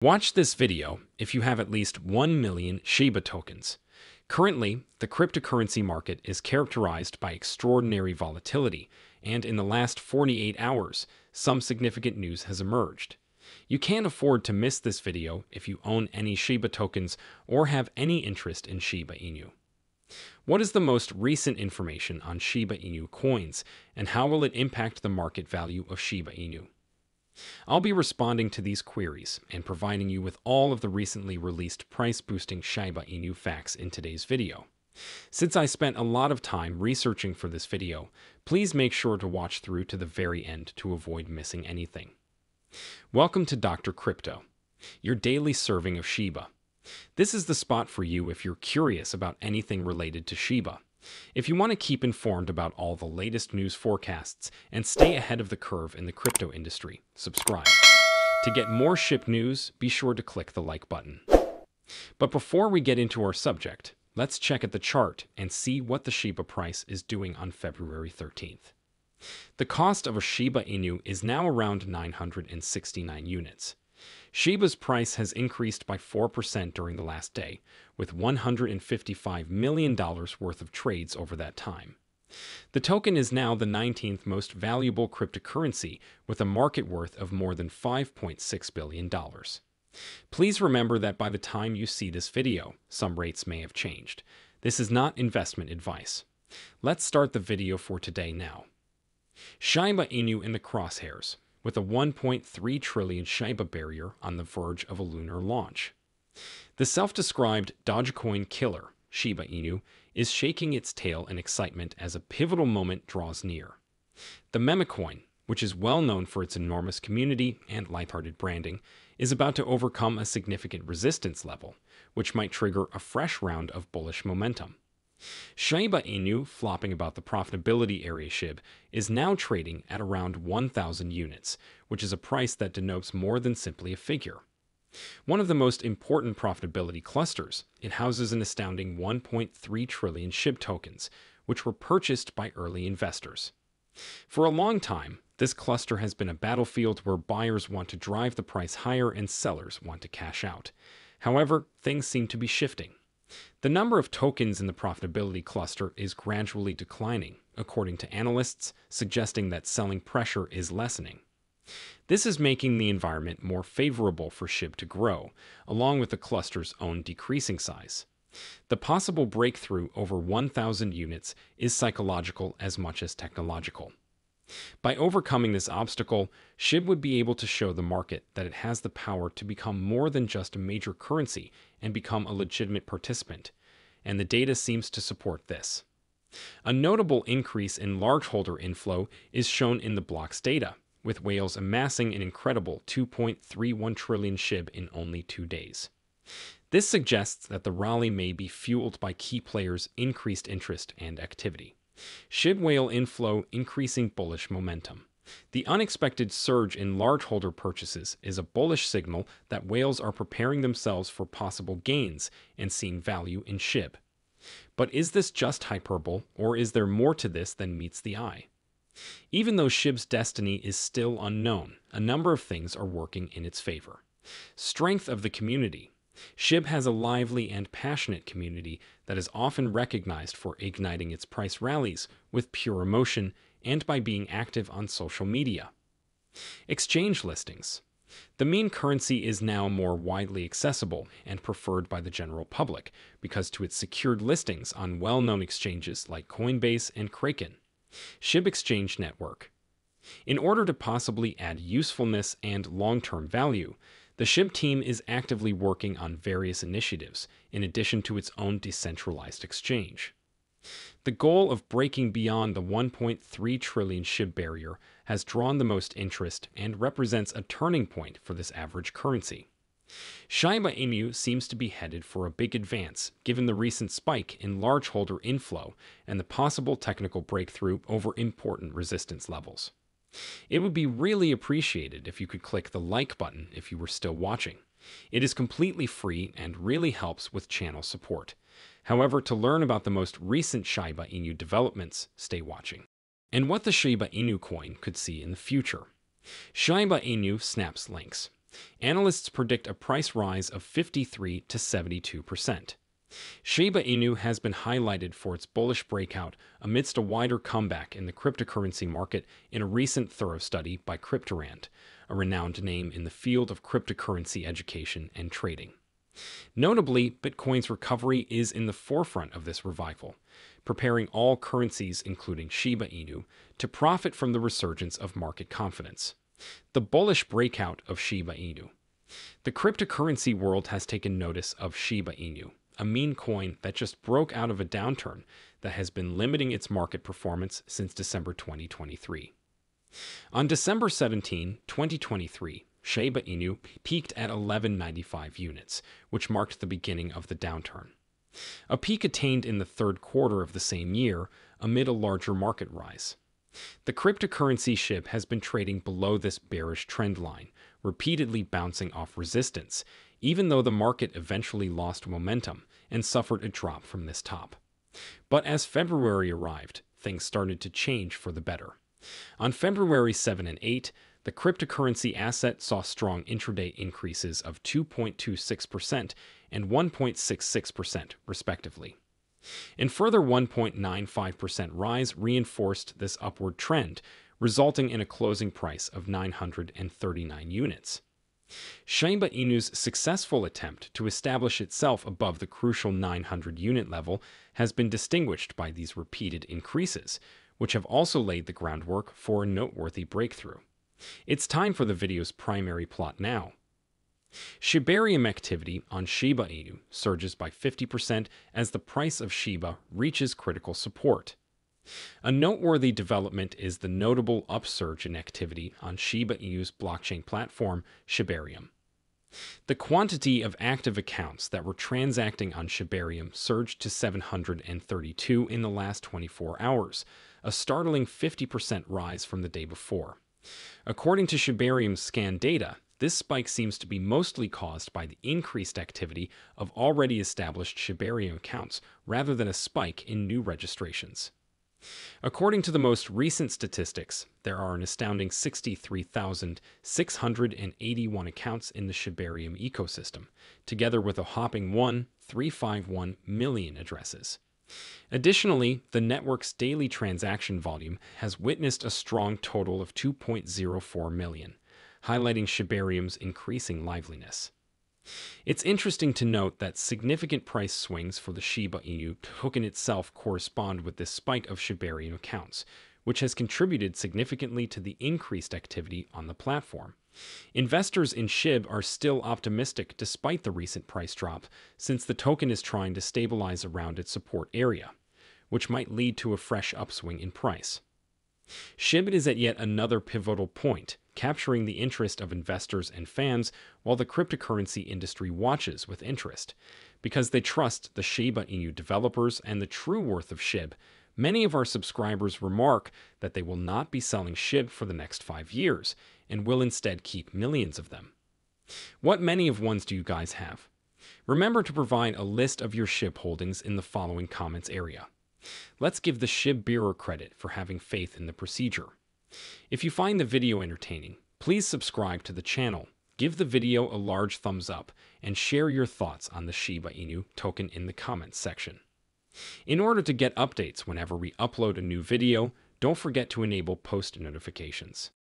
Watch this video if you have at least 1 million Shiba tokens. Currently, the cryptocurrency market is characterized by extraordinary volatility, and in the last 48 hours, some significant news has emerged. You can't afford to miss this video if you own any Shiba tokens or have any interest in Shiba Inu. What is the most recent information on Shiba Inu coins, and how will it impact the market value of Shiba Inu? I'll be responding to these queries and providing you with all of the recently released price-boosting Shiba Inu facts in today's video. Since I spent a lot of time researching for this video, please make sure to watch through to the very end to avoid missing anything. Welcome to Dr. Crypto, your daily serving of Shiba. This is the spot for you if you're curious about anything related to Shiba. If you want to keep informed about all the latest news forecasts and stay ahead of the curve in the crypto industry, subscribe. To get more SHIB news, be sure to click the like button. But before we get into our subject, let's check at the chart and see what the Shiba price is doing on February 13th. The cost of a Shiba Inu is now around 969 units. Shiba's price has increased by 4% during the last day, with $155 million worth of trades over that time. The token is now the 19th most valuable cryptocurrency, with a market worth of more than $5.6 billion. Please remember that by the time you see this video, some rates may have changed. This is not investment advice. Let's start the video for today now. Shiba Inu in the crosshairs, with a 1.3 trillion Shiba barrier on the verge of a lunar launch. The self-described Dogecoin killer, Shiba Inu, is shaking its tail in excitement as a pivotal moment draws near. The meme coin, which is well known for its enormous community and lighthearted branding, is about to overcome a significant resistance level, which might trigger a fresh round of bullish momentum. Shiba Inu, flopping about the profitability area Shib, is now trading at around 1,000 units, which is a price that denotes more than simply a figure. One of the most important profitability clusters, it houses an astounding 1.3 trillion Shib tokens, which were purchased by early investors. For a long time, this cluster has been a battlefield where buyers want to drive the price higher and sellers want to cash out. However, things seem to be shifting. The number of tokens in the profitability cluster is gradually declining, according to analysts, suggesting that selling pressure is lessening. This is making the environment more favorable for Shib to grow, along with the cluster's own decreasing size. The possible breakthrough over 1,000 units is psychological as much as technological. By overcoming this obstacle, Shib would be able to show the market that it has the power to become more than just a major currency and become a legitimate participant, and the data seems to support this. A notable increase in large holder inflow is shown in the blocks data, with whales amassing an incredible 2.31 trillion Shib in only 2 days. This suggests that the rally may be fueled by key players' increased interest and activity. Shib whale inflow increasing bullish momentum. The unexpected surge in large holder purchases is a bullish signal that whales are preparing themselves for possible gains and seeing value in Shib. But is this just hyperbole, or is there more to this than meets the eye? Even though Shib's destiny is still unknown, a number of things are working in its favor. Strength of the community. Shib has a lively and passionate community that is often recognized for igniting its price rallies with pure emotion and by being active on social media. Exchange listings. The meme currency is now more widely accessible and preferred by the general public because to its secured listings on well-known exchanges like Coinbase and Kraken. Shib Exchange Network. In order to possibly add usefulness and long-term value, the Shib team is actively working on various initiatives, in addition to its own decentralized exchange. The goal of breaking beyond the 1.3 trillion Shib barrier has drawn the most interest and represents a turning point for this average currency. Shiba Inu seems to be headed for a big advance, given the recent spike in large holder inflow and the possible technical breakthrough over important resistance levels. It would be really appreciated if you could click the like button if you were still watching. It is completely free and really helps with channel support. However, to learn about the most recent Shiba Inu developments, stay watching. And what the Shiba Inu coin could see in the future. Shiba Inu snaps links. Analysts predict a price rise of 53 to 72%. Shiba Inu has been highlighted for its bullish breakout amidst a wider comeback in the cryptocurrency market in a recent thorough study by Cryptorand, a renowned name in the field of cryptocurrency education and trading. Notably, Bitcoin's recovery is in the forefront of this revival, preparing all currencies, including Shiba Inu, to profit from the resurgence of market confidence. The bullish breakout of Shiba Inu. The cryptocurrency world has taken notice of Shiba Inu, a meme coin that just broke out of a downturn that has been limiting its market performance since December 2023. On December 17, 2023, Shiba Inu peaked at 1195 units, which marked the beginning of the downturn. A peak attained in the third quarter of the same year amid a larger market rise. The cryptocurrency Shib has been trading below this bearish trend line, repeatedly bouncing off resistance, even though the market eventually lost momentum and suffered a drop from this top. But as February arrived, things started to change for the better. On February 7 and 8, the cryptocurrency asset saw strong intraday increases of 2.26% and 1.66%, respectively. A further 1.95% rise reinforced this upward trend, resulting in a closing price of 939 units. Shiba Inu's successful attempt to establish itself above the crucial 900 unit level has been distinguished by these repeated increases, which have also laid the groundwork for a noteworthy breakthrough. It's time for the video's primary plot now. Shibarium activity on Shiba Inu surges by 50% as the price of Shiba reaches critical support. A noteworthy development is the notable upsurge in activity on Shiba Inu's blockchain platform, Shibarium. The quantity of active accounts that were transacting on Shibarium surged to 732 in the last 24 hours, a startling 50% rise from the day before. According to Shibarium's scan data, this spike seems to be mostly caused by the increased activity of already established Shibarium accounts rather than a spike in new registrations. According to the most recent statistics, there are an astounding 63,681 accounts in the Shibarium ecosystem, together with a whopping 1.351 million addresses. Additionally, the network's daily transaction volume has witnessed a strong total of 2.04 million, highlighting Shibarium's increasing liveliness. It's interesting to note that significant price swings for the Shiba Inu token itself correspond with this spike of Shibarium accounts, which has contributed significantly to the increased activity on the platform. Investors in Shib are still optimistic despite the recent price drop, since the token is trying to stabilize around its support area, which might lead to a fresh upswing in price. Shib is at yet another pivotal point, capturing the interest of investors and fans while the cryptocurrency industry watches with interest. Because they trust the Shiba Inu developers and the true worth of Shib, many of our subscribers remark that they will not be selling Shib for the next 5 years and will instead keep millions of them. What many of ones do you guys have? Remember to provide a list of your Shib holdings in the following comments area. Let's give the Shib Bureau credit for having faith in the procedure. If you find the video entertaining, please subscribe to the channel, give the video a large thumbs up, and share your thoughts on the Shiba Inu token in the comments section. In order to get updates whenever we upload a new video, don't forget to enable post notifications.